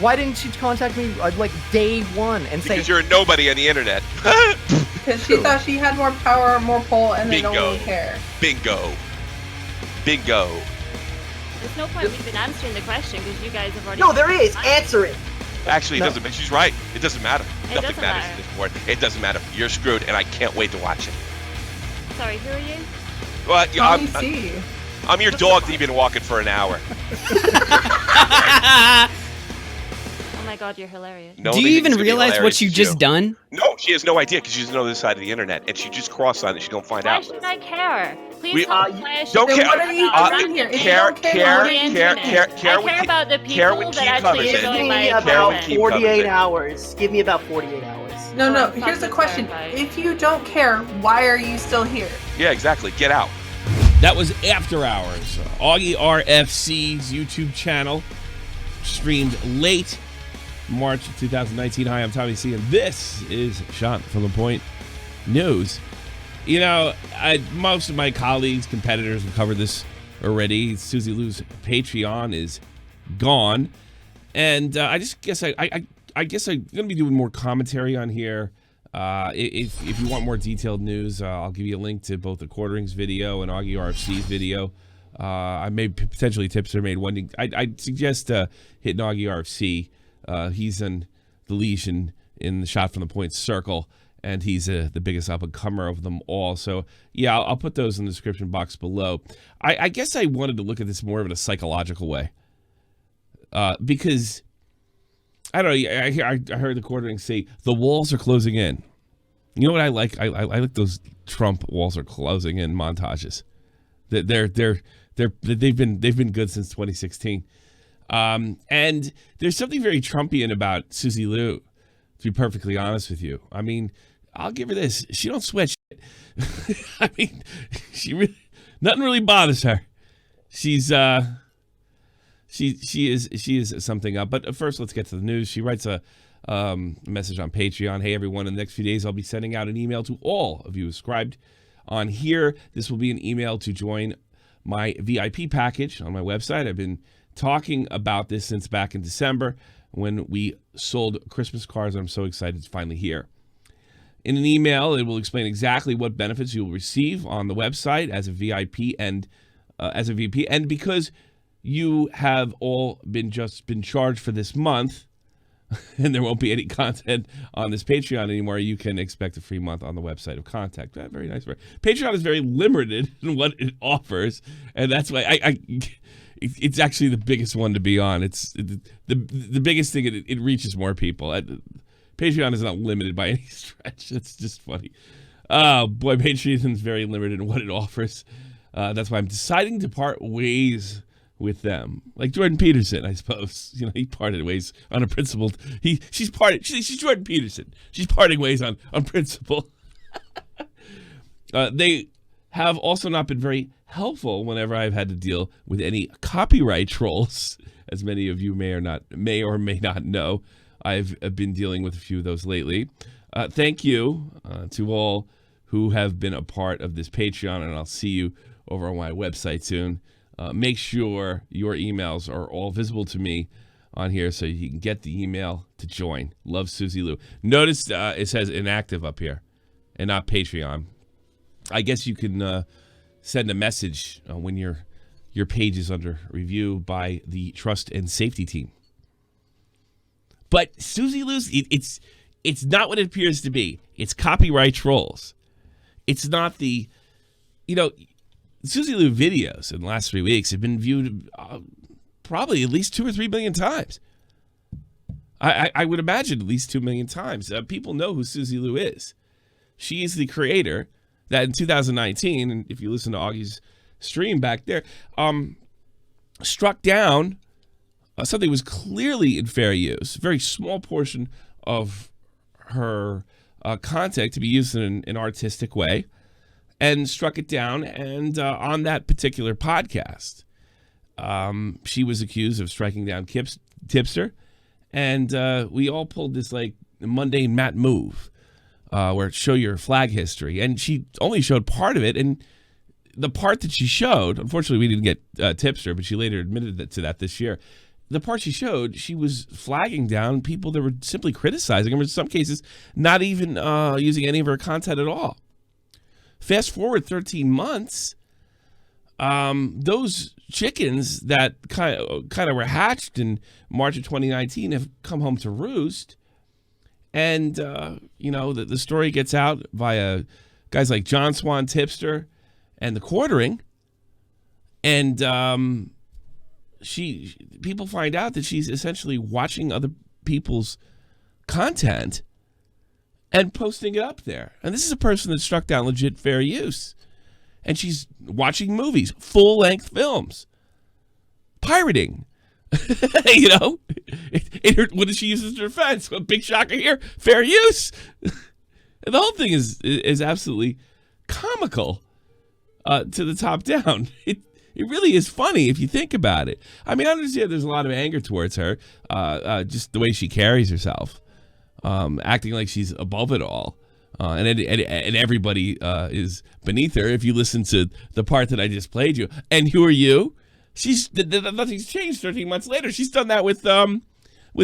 Why didn't she contact me like day one and say... Because you're a nobody on the internet. Because she thought she had more power, more pull, and they don't really care. Bingo. There's no point even answering the question because you guys have already... No, there is. Answer it. Actually, it doesn't matter. She's right. It doesn't matter. Nothing doesn't matters matter. in this board. It doesn't matter. You're screwed, and I can't wait to watch it. Sorry, who are you? Well, I'm your dog that you've been walking for an hour. Oh my god, you're hilarious. No, Do you even realize what you just done? No, she has no idea because she's on the other side of the internet, and she just crossed on it. She don't find Why out. should I care? Please don't flash. Don't care. What are you doing here? If you don't care, I care about the people that actually Give enjoy me my about content. 48 hours. Give me about 48 hours. No, here's the question. If you don't care, why are you still here? Yeah, exactly. Get out. That was After Hours, Augie RFC's YouTube channel, streamed late March 2019. Hi, I'm Tommy C, and this is Shot from the Point News. You know, most of my colleagues, competitors have covered this already. Suzy Lou's Patreon is gone, and I guess I'm going to be doing more commentary on here. If you want more detailed news, I'll give you a link to both the Quarterings video and Augie RFC's video. I may potentially Tipster made one. I'd suggest hitting Augie RFC. He's in the Legion in the Shot from the Point circle, and he's the biggest up-and-comer of them all. So, yeah, I'll put those in the description box below. I guess I wanted to look at this more of in a psychological way. Because, I don't know, I heard the Quarterings say, the walls are closing in. You know what I like? I like those Trump walls are closing in montages. They've been good since 2016. And there's something very Trumpian about Suzy Lou, to be perfectly honest with you. I mean, I'll give her this. She don't sweat shit. I mean, nothing really bothers her. She is something up. But first, let's get to the news. She writes a message on Patreon. Hey, everyone, in the next few days, I'll be sending out an email to all of you subscribed on here. This will be an email to join my VIP package on my website. I've been talking about this since back in December when we sold Christmas cards. I'm so excited it's finally here. In an email, it will explain exactly what benefits you will receive on the website as a VIP and and because you have all been charged for this month, and there won't be any content on this Patreon anymore, you can expect a free month on the website of contact. Very nice. Patreon is very limited in what it offers, and that's why it's actually the biggest one to be on. It's the biggest thing. It reaches more people. Patreon is not limited by any stretch. It's just funny. Oh boy, Patreon is very limited in what it offers. That's why I'm deciding to part ways with them, like Jordan Peterson, I suppose. You know, he parted ways on a principle. She's Jordan Peterson. She's parting ways on principle. They have also not been very helpful whenever I've had to deal with any copyright trolls, as many of you may or may not know. I've been dealing with a few of those lately. Thank you to all who have been a part of this Patreon, and I'll see you over on my website soon. Make sure your emails are all visible to me on here so you can get the email to join. Love, Suzy Lou. Notice it says inactive up here and not Patreon. I guess you can send a message when your page is under review by the Trust and Safety team. But Suzy Lou's, it's not what it appears to be. It's copyright trolls. It's not the, Suzy Lou videos in the last 3 weeks have been viewed probably at least 2 or 3 million times. I would imagine at least 2 million times. People know who Suzy Lou is. She is the creator that in 2019, and if you listen to Augie's stream back there, struck down something that was clearly in fair use, a very small portion of her content to be used in an artistic way, and struck it down. And on that particular podcast, she was accused of striking down Tipster, and we all pulled this like mundane Matt move where it show your flag history, and she only showed part of it, and the part that she showed, unfortunately we didn't get Tipster, but she later admitted to that this year. the part she showed, she was flagging down people that were simply criticizing her, in some cases not even using any of her content at all. Fast forward 13 months, those chickens that kind of were hatched in March of 2019 have come home to roost. And, the story gets out via guys like John Swan Tipster and The Quartering. And people find out that she's essentially watching other people's content and posting it up there. And this is a person that struck down legit fair use. And she's watching movies, full-length films, pirating. What does she use as her defense? A big shocker here, fair use. And the whole thing is absolutely comical to the top down. It really is funny if you think about it. I mean, I understand there's a lot of anger towards her, just the way she carries herself, acting like she's above it all. And everybody is beneath her. If you listen to the part that I just played you, and who are you? Nothing's changed 13 months later. She's done that with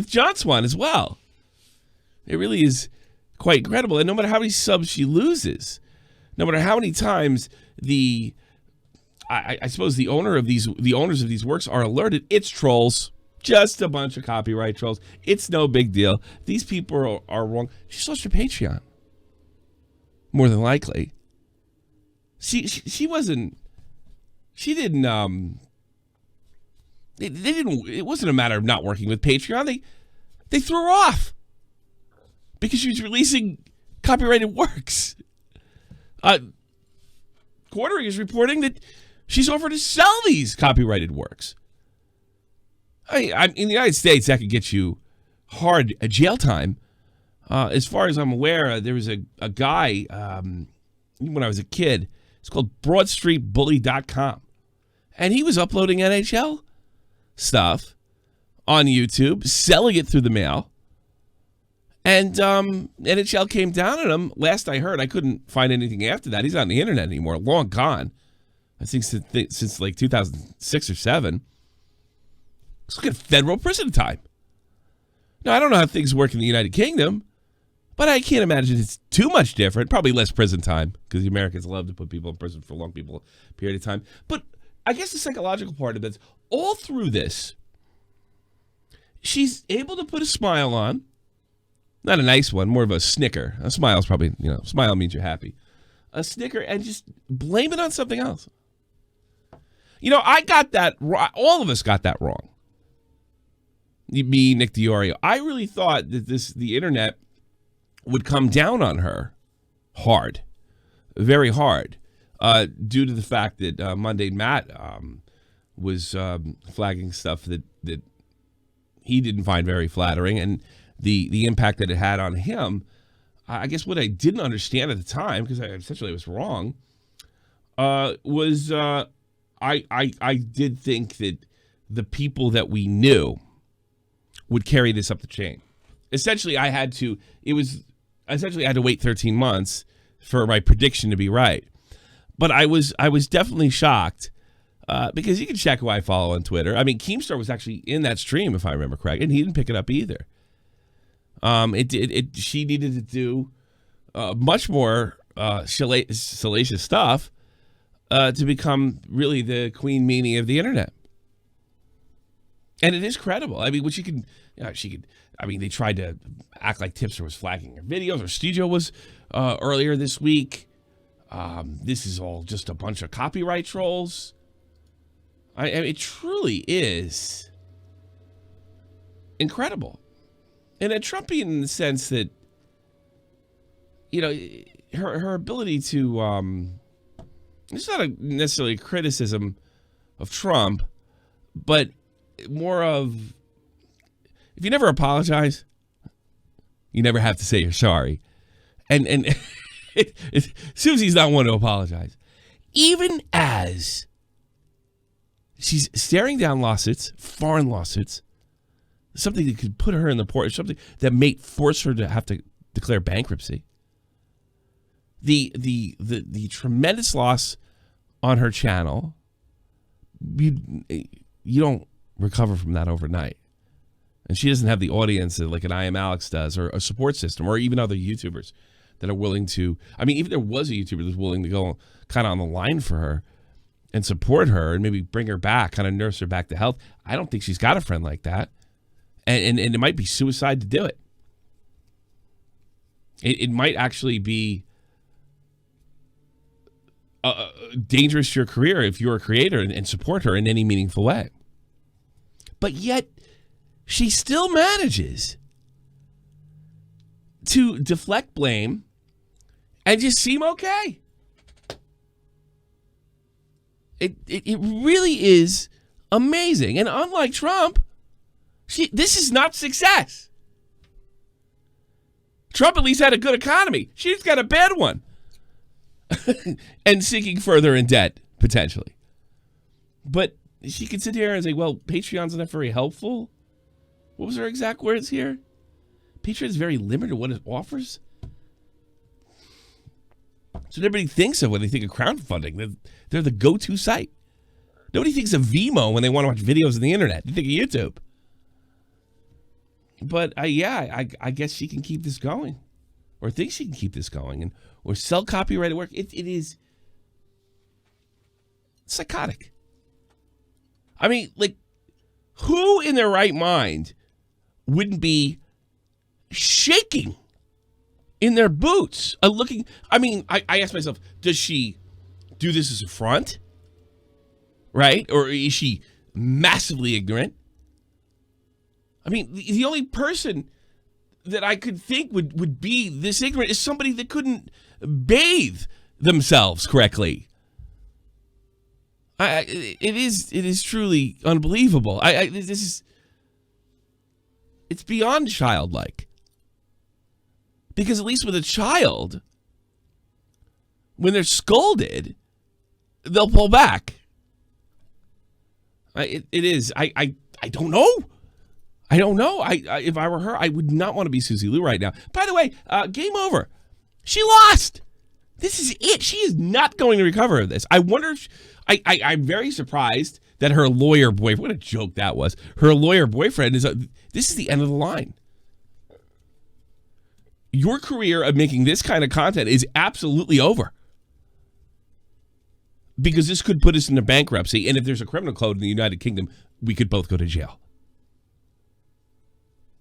John Swan as well. It really is quite incredible. And no matter how many subs she loses, no matter how many times I suppose the owners of these works are alerted, it's trolls. Just a bunch of copyright trolls. It's no big deal. These people are wrong. She's lost her Patreon. More than likely. She wasn't. She didn't. They didn't. It wasn't a matter of not working with Patreon. They threw her off because she was releasing copyrighted works. Quartering is reporting that she's offered to sell these copyrighted works. In the United States, that could get you hard jail time. As far as I'm aware, there was a guy when I was a kid. It's called BroadStreetBully.com, and he was uploading NHL stuff on YouTube, selling it through the mail, and NHL came down on him. Last I heard, I couldn't find anything after that. He's not on the internet anymore, long gone. I think since like 2006 or 7. He's looking at federal prison time. Now, I don't know how things work in the United Kingdom, but I can't imagine it's too much different. Probably less prison time, because the Americans love to put people in prison for a long period of time. But I guess the psychological part of it, all through this, she's able to put a smile on. Not a nice one, more of a snicker. A smile is probably, smile means you're happy. A snicker, and just blame it on something else. I got that wrong. All of us got that wrong. Me, Nick DiOrio. I really thought that the internet would come down on her hard, very hard, due to the fact that Monday Matt was flagging stuff that he didn't find very flattering, and the impact that it had on him. I guess what I didn't understand at the time, because I essentially was wrong, was I did think that the people that we knew would carry this up the chain. Essentially, I had to wait 13 months for my prediction to be right. But I was definitely shocked because you can check who I follow on Twitter. I mean, Keemstar was actually in that stream, if I remember correct, and he didn't pick it up either. She needed to do much more salacious stuff to become really the Queen Meanie of the internet. And it is credible. I mean, they tried to act like Tipster was flagging her videos, or Studio was earlier this week. This is all just a bunch of copyright trolls. I mean, it truly is incredible. And a Trumpian in the sense that, her ability to, it's not necessarily a criticism of Trump, but more of, if you never apologize, you never have to say you're sorry. And Suzy's not one to apologize. Even as she's staring down lawsuits, foreign lawsuits, something that could put her in the port, something that may force her to have to declare bankruptcy. The tremendous loss on her channel, you don't recover from that overnight. And she doesn't have the audience that like an I Am Alex does, or a support system, or even other YouTubers that are willing to. I mean, even if there was a YouTuber that's willing to go kind of on the line for her and support her and maybe bring her back, kind of nurse her back to health. I don't think she's got a friend like that. And it might be suicide to do it. It might actually be dangerous to your career if you're a creator and support her in any meaningful way. But yet, she still manages to deflect blame and just seem okay. It really is amazing. And unlike Trump, this is not success. Trump at least had a good economy. She's got a bad one. And sinking further in debt, potentially. But she could sit here and say, well, Patreon's not very helpful. What was her exact words here? Patreon is very limited in what it offers. So everybody thinks of when they think of crowdfunding. They're the go-to site. Nobody thinks of Vimeo when they want to watch videos on the internet. They think of YouTube. But I guess she can keep this going, or thinks she can keep this going, or sell copyrighted work. It is psychotic. I mean, like, who in their right mind wouldn't be shaking in their boots? I ask myself, does she do this as a front? Right? Or is she massively ignorant? I mean, the only person that I could think would be this ignorant is somebody that couldn't bathe themselves correctly. It is truly unbelievable. It's beyond childlike. Because at least with a child, when they're scolded, they'll pull back. It is. I don't know. I don't know. If I were her, I would not want to be Suzy Liu right now. By the way, game over. She lost. This is it. She is not going to recover of this. I wonder if... I'm very surprised that her lawyer boyfriend... What a joke that was. Her lawyer boyfriend is... This is the end of the line. Your career of making this kind of content is absolutely over. Because this could put us into bankruptcy. And if there's a criminal code in the United Kingdom, we could both go to jail.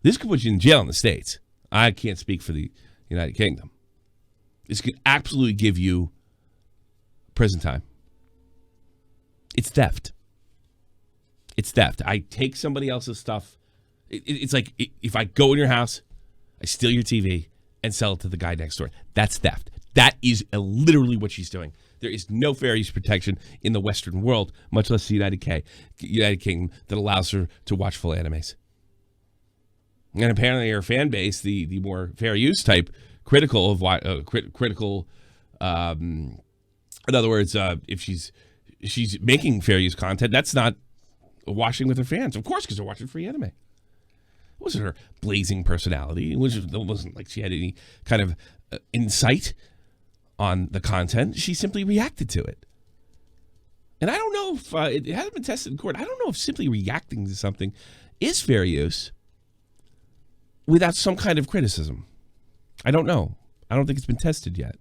This could put you in jail in the States. I can't speak for the United Kingdom. This could absolutely give you prison time. It's theft. It's theft. I take somebody else's stuff. It's like if I go in your house, I steal your TV and sell it to the guy next door. That's theft. That is literally what she's doing. There is no fair use protection in the Western world, much less the United Kingdom, that allows her to watch full animes. And apparently her fan base, the more fair use type, critical of critical. In other words, if she's making fair use content, that's not watching with her fans, of course, because they're watching free anime. It wasn't her blazing personality. It wasn't like she had any kind of insight on the content. She simply reacted to it. And I don't know if it hasn't been tested in court. I don't know if simply reacting to something is fair use without some kind of criticism. I don't know. I don't think it's been tested yet.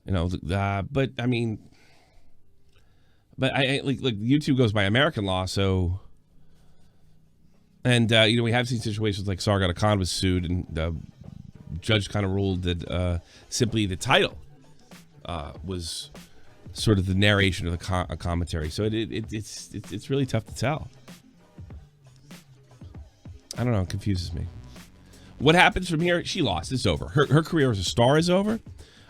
But I mean, YouTube goes by American law, so. And we have seen situations like Sargon Khan was sued, and the judge kind of ruled that simply the title was sort of the narration of the commentary. So it's really tough to tell. I don't know. It confuses me. What happens from here? She lost. It's over. Her career as a star is over.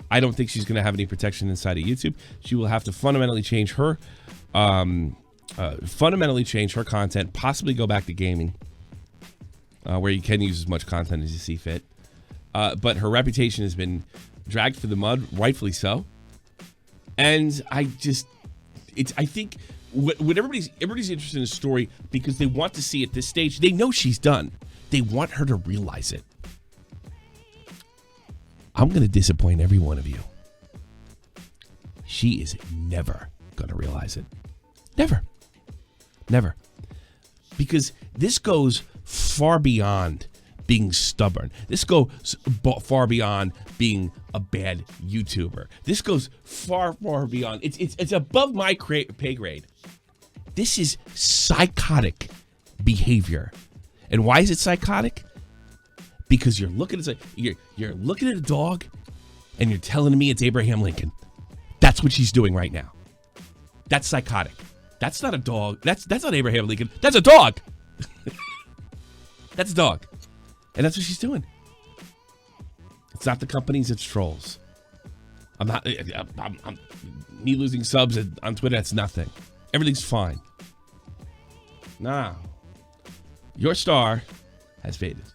I don't think she's going to have any protection inside of YouTube. She will have to fundamentally change her content, possibly go back to gaming, where you can use as much content as you see fit. But her reputation has been dragged through the mud, rightfully so. And I think what everybody's interested in the story because they want to see at this stage. They know she's done. They want her to realize it. I'm going to disappoint every one of you. She is never going to realize it. Never. Never. because this goes far beyond being stubborn. This goes far beyond being a bad YouTuber. This goes far beyond. It's above my pay grade. This is psychotic behavior. And why is it psychotic? Because you're looking at a dog and you're telling me it's Abraham Lincoln. That's what she's doing right now. That's psychotic. That's not a dog. That's not Abraham Lincoln. That's a dog. That's a dog. And that's what she's doing. It's not the companies, it's trolls. Me losing subs on Twitter, that's nothing. Everything's fine. Now, your star has faded.